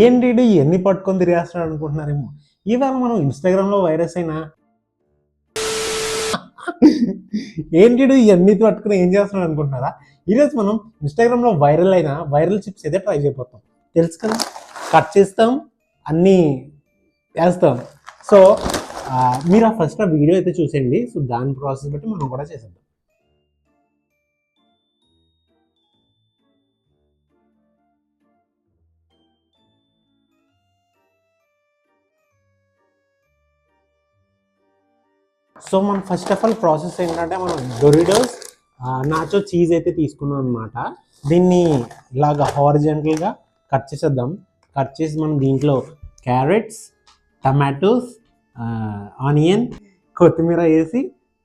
ఏంటి ఎన్ని పట్టుకొని తిరిగేస్తున్నాడు అనుకుంటున్నారేమో. ఇవాళ మనం ఇన్స్టాగ్రామ్లో వైరస్ అయినా ఏంటి ఇవన్నీ పట్టుకుని ఏం చేస్తున్నాడు అనుకుంటున్నారా? ఈరోజు మనం ఇన్స్టాగ్రామ్లో వైరల్ చిప్స్ అయితే ట్రై చేయబోతాం. తెలుసు కదా, కట్ చేస్తాం, అన్నీ వేస్తాం. సో మీరు ఫస్ట్ ఆ వీడియో అయితే చూసేయండి. సో దాని ప్రాసెస్ బట్టి మనం కూడా చేసేద్దాం. సో మనం ఫస్ట్ ఆఫ్ ఆల్ ప్రాసెస్ ఏంటంటే మనం డొరిటోస్ నాచో చీజ్ అయితే తీసుకున్నాం అనమాట. దీన్ని ఇలాగ హారిజంటల్గా కట్ చేసేద్దాం. కట్ చేసి మనం దీంట్లో క్యారెట్స్, టమాటోస్, ఆనియన్, కొత్తిమీర వేసి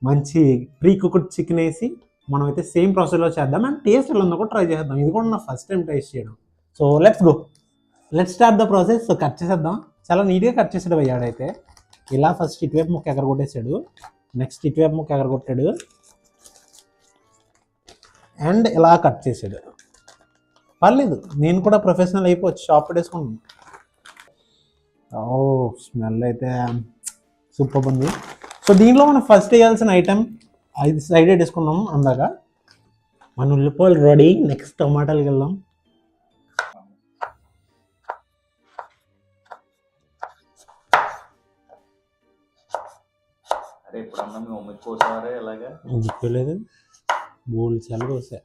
మంచి ప్రీ కుక్డ్ చికెన్ వేసి మనం అయితే సేమ్ ప్రాసెస్లో చేద్దాం. అండ్ టేస్ట్ ఎలా ఉందో కూడా ట్రై చేద్దాం. ఇది కూడా నా ఫస్ట్ టైం టేస్ట్ చేయడం. So let's start the process. So cut చేసేద్దాం. చాలా నీట్గా కట్ చేసాడు అయ్యాడైతే. ఇలా ఫస్ట్ ఇటువైపు ముక్క ఎగరగొట్టేసాడు, నెక్స్ట్ ఇటువైపు ముక్క ఎగరగొట్టాడు, అండ్ ఇలా కట్ చేసాడు. పర్లేదు, నేను కూడా ప్రొఫెషనల్ అయిపోవచ్చు, షాప్ పెట్టేసుకుంటాను. ఓ స్మెల్ అయితే సూపర్ ఉంది. సో దీంట్లో మనం ఫస్ట్ వేయాల్సిన ఐటెం అది సైడ్ వేసుకున్నాం అందాక. మన ఉల్లిపాయలు రెడీ. నెక్స్ట్ టమాటాలకి వెళ్దాం. చెప్పలేదు, బోల్ చాలా కోసా.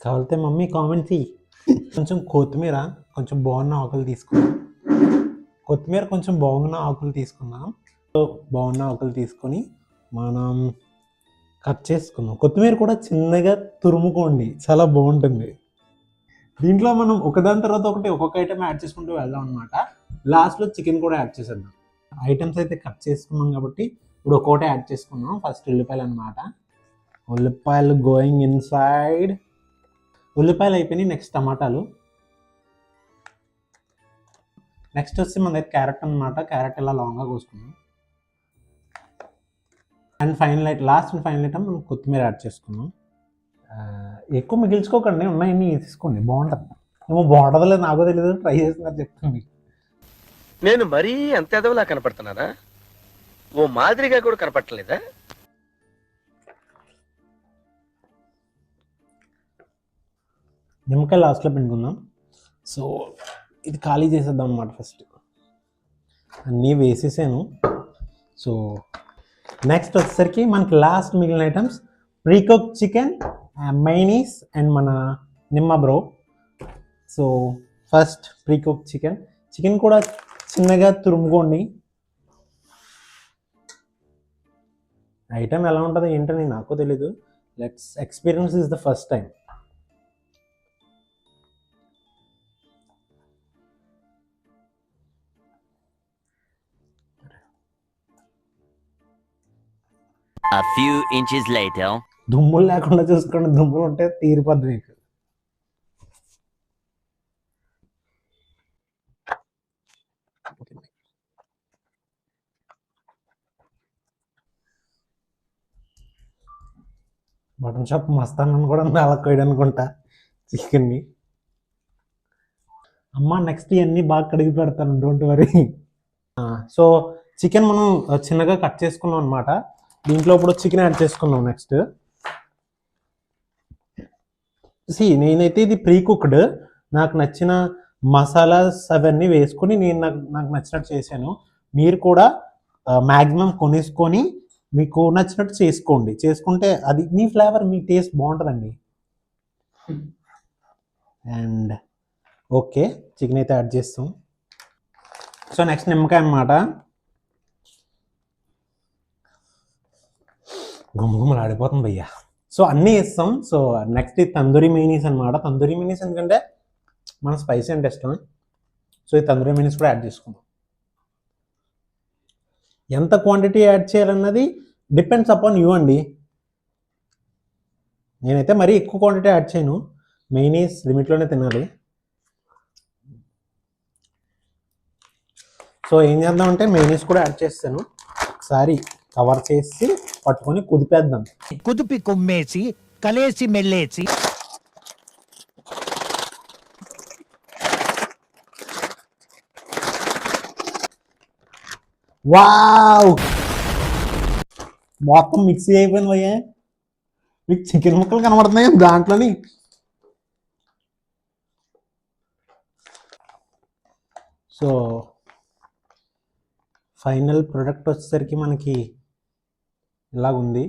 కావాలితే మమ్మీ కామెంట్ చెయ్యి. కొంచెం కొత్తిమీర, కొంచెం బాగున్న ఆకులు తీసుకున్నాం. బాగున్న ఆకులు తీసుకొని మనం కట్ చేసుకుందాం. కొత్తిమీర కూడా చిన్నగా తురుముకోండి, చాలా బాగుంటుంది. దీంట్లో మనం ఒకదాని తర్వాత ఒకటి ఒక్కొక్క ఐటమ్ యాడ్ చేసుకుంటూ వెళ్దాం అనమాట. లాస్ట్లో చికెన్ కూడా యాడ్ చేసేద్దాం. ఐటమ్స్ అయితే కట్ చేసుకున్నాం కాబట్టి ఇప్పుడు ఒక్కొక్కటి యాడ్ చేసుకున్నాం. ఫస్ట్ ఉల్లిపాయలు అనమాట. ఉల్లిపాయలు గోయింగ్ ఇన్సైడ్. ఉల్లిపాయలు అయిపోయినాయి. నెక్స్ట్ టమాటాలు. నెక్స్ట్ వచ్చి మన దగ్గర క్యారెట్ అనమాట. క్యారెట్ ఇలా లాంగ్గా కోసుకున్నాం. అండ్ లాస్ట్ ఫైనల్ ఐటమ్ మనం కొత్తిమీర యాడ్ చేసుకున్నాం. ఎక్కువ మిగిల్చుకోకండి, ఉన్నాయన్నీ తీసుకోండి, బాగుంటుంది. ఏమో బాగుంటుందో లేదు నాకో తెలియదు, ట్రై చేస్తున్నారు చెప్తాను మీకు. నేను మరీ అంత ఎదవలా కనపడుతున్నానా? ఓ మాదిరిగా కూడా కనపడలేదా? నిమ్మకాయ లాస్ట్లో పిండుకుందాం. సో ఇది ఖాళీ చేసేద్దాం అన్నమాట. ఫస్ట్ అన్నీ వేసేసాను. సో నెక్స్ట్ వచ్చేసరికి మనకి లాస్ట్ మిగిలిన ఐటమ్స్ ప్రీకుక్ చికెన్, మైనీస్ అండ్ మన నిమ్మ బ్రో. సో ఫస్ట్ ప్రీకుక్ చికెన్ కూడా చిన్నగా తురుముకోండి. ఐటమ్ ఎలా ఉంటుందో ఏంటని నాకు తెలీదు. Let's experience is the first time. A few inches later. దుమ్ములు లేకుండా చూసుకోండి, దుమ్ములు ఉంటే తీరిపోద్ది మీకు. మటన్ షాప్ మస్తానని కూడా నెలకొయ్యడం అనుకుంటా చికెన్ని. అమ్మ నెక్స్ట్ ఇవన్నీ బాగా కడిగి పెడతాను, డోంట్ వరీ. సో చికెన్ మనం చిన్నగా కట్ చేసుకున్నాం అనమాట. దీంట్లో ఇప్పుడు చికెన్ యాడ్ చేసుకున్నాం. నెక్స్ట్ నేనైతే ఇది ప్రీ కుక్డ్, నాకు నచ్చిన మసాలాస్ అవన్నీ వేసుకొని నాకు నచ్చినట్టు చేశాను. మీరు కూడా మ్యాక్సిమం కొనేసుకొని మీకు నచ్చినట్టు చేసుకుంటే అది మీ ఫ్లేవర్, మీ టేస్ట్ బాగుంటుందండి. అండ్ ఓకే, చికెన్ అయితే యాడ్ చేస్తాం. సో నెక్స్ట్ నిమ్మకాయ అన్నమాట. గుమ్మగుమ్మలు ఆడిపోతుంది భయ్యా. సో అన్నీ వేస్తాం. సో నెక్స్ట్ ఇది తందూరి మైనీస్ అనమాట. తందూరి మైనీస్ ఎందుకంటే మన స్పైసీ అంటే ఇష్టం. సో ఈ తందూరి మైనీస్ కూడా యాడ్ చేసుకుందాం. ఎంత క్వాంటిటీ యాడ్ చేయాలన్నది డిపెండ్స్ అపాన్ యూ అండి. నేనైతే మరీ ఎక్కువ క్వాంటిటీ యాడ్ చేయను. మైనీస్ లిమిట్లోనే తినాలి. సో ఏం చేద్దామంటే మైనీస్ కూడా యాడ్ చేస్తాను. ఒకసారి కవర్ చేసి పట్టుకొని కుదిపేద్దాం. కుదిపి కొమ్మేసి కలేసి మెల్లేసి వావ్, మొత్తం మిక్సీ అయిపోయింది భయ్యా. మీకు చికెన్ ముక్కలు కనబడుతున్నాయి దాంట్లోని. సో ఫైనల్ ప్రొడక్ట్ వచ్చేసరికి మనకి ఇలాగుంది.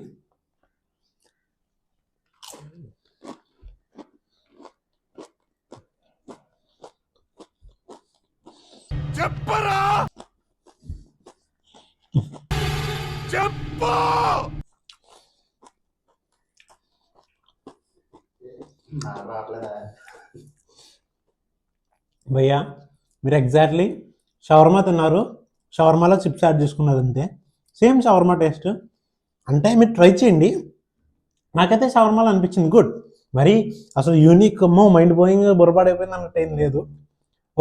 భయ్యా మీరు ఎగ్జాక్ట్లీ షవర్మా తిన్నారు, షవర్మాలో చిప్స్ యాడ్ చేసుకున్నారు అంతే. Same shawarma taste. అంటే మీరు ట్రై చేయండి. నాకైతే షవర్మాలో అనిపించింది గుడ్. మరి అసలు యూనిక్ మైండ్ బ్లోయింగ్ బుర్రపాడైపోయింది అన్నట్టు ఏం లేదు.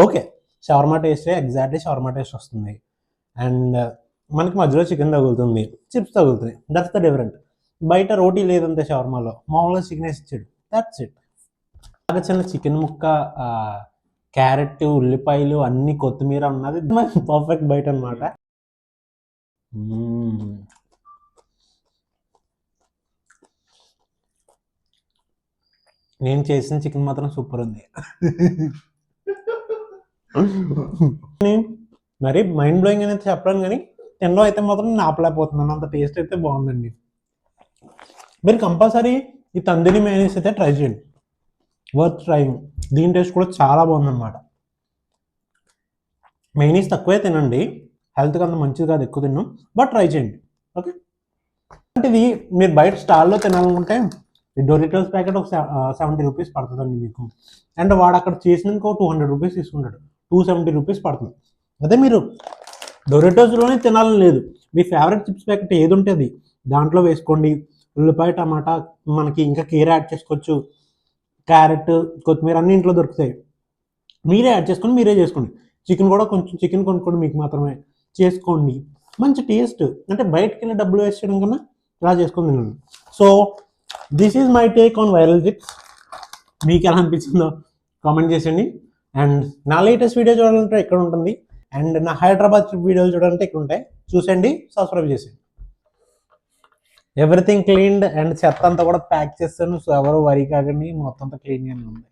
ఓకే, షవర్మా టేస్టే ఎగ్జాక్ట్లీ షవర్మా టేస్ట్ వస్తుంది. అండ్ మనకి మధ్యలో చికెన్ తగులుతుంది, చిప్స్ తగులుతుంది. That's the different. బయట రోటీ లేదంతే షవర్మాలో, మామూలుగా చికెన్ వేసి ఇచ్చాడు. That's it. బాగా చిన్న చికెన్ ముక్క, క్యారెట్, ఉల్లిపాయలు, అన్ని కొత్తిమీర ఉన్నది పర్ఫెక్ట్ బయట అనమాట. నేను చేసిన చికెన్ మాత్రం సూపర్ ఉంది. మరి మైండ్ బ్లోయింగ్ అనేది చెప్పడం కానీ తినడం అయితే మాత్రం నేను ఆపలేకపోతున్నాను. అంత టేస్ట్ అయితే బాగుందండి. మీరు కంపల్సరీ ఈ తందూరి మయోనీస్ అయితే ట్రై చేయండి. Worth trying. దీని టేస్ట్ కూడా చాలా బాగుందన్నమాట. మయోనీస్ తక్కువే తినండి, హెల్త్కి అంత మంచిది కాదు ఎక్కువ తిన్నాం, బట్ ట్రై చేయండి. ఓకే, అంటే ఇది మీరు బయట స్టాల్లో తినాలనుకుంటే ఈ డొరిటోస్ ప్యాకెట్ ఒక 70 రూపీస్ పడుతుందండి మీకు. అండ్ వాడు అక్కడ చేసినాక 200 రూపీస్ తీసుకుంటాడు, 270 రూపీస్ పడుతుంది. అదే మీరు డొరిటోస్లోనే తినాలని లేదు, మీ ఫేవరెట్ చిప్స్ ప్యాకెట్ ఏది ఉంటుంది దాంట్లో వేసుకోండి. ఉల్లిపాయ, టమాటా, మనకి ఇంకా కీర యాడ్ చేసుకోవచ్చు, క్యారెట్, కొత్తిమీర అన్ని ఇంట్లో దొరుకుతాయి. మీరే యాడ్ చేసుకొని మీరే చేసుకోండి. చికెన్ కూడా కొంచెం చికెన్ కొనుక్కోండి, మీకు మాత్రమే చేసుకోండి. మంచి టేస్ట్. అంటే బయటకి వెళ్ళి డబ్బులు వేస్ట్ చేయడం కన్నా ఇలా చేసుకొని తినండి. So this is my take on viral chips. మీకు ఎలా అనిపించిందో కామెంట్ చేసేయండి. అండ్ నా లేటెస్ట్ వీడియో చూడాలంటే ఎక్కడ ఉంటుంది, అండ్ నా హైదరాబాద్ ట్రిప్ వీడియోలు చూడాలంటే ఇక్కడ ఉంటాయి. చూసేయండి, సబ్స్క్రైబ్ చేసేయండి. ఎవ్రీథింగ్ క్లీన్డ్ అండ్ చెత్త అంతా కూడా ప్యాక్ చేస్తాను. సో ఎవరు వరి కాకండి, మొత్తం అంతా క్లీన్గానే ఉంది.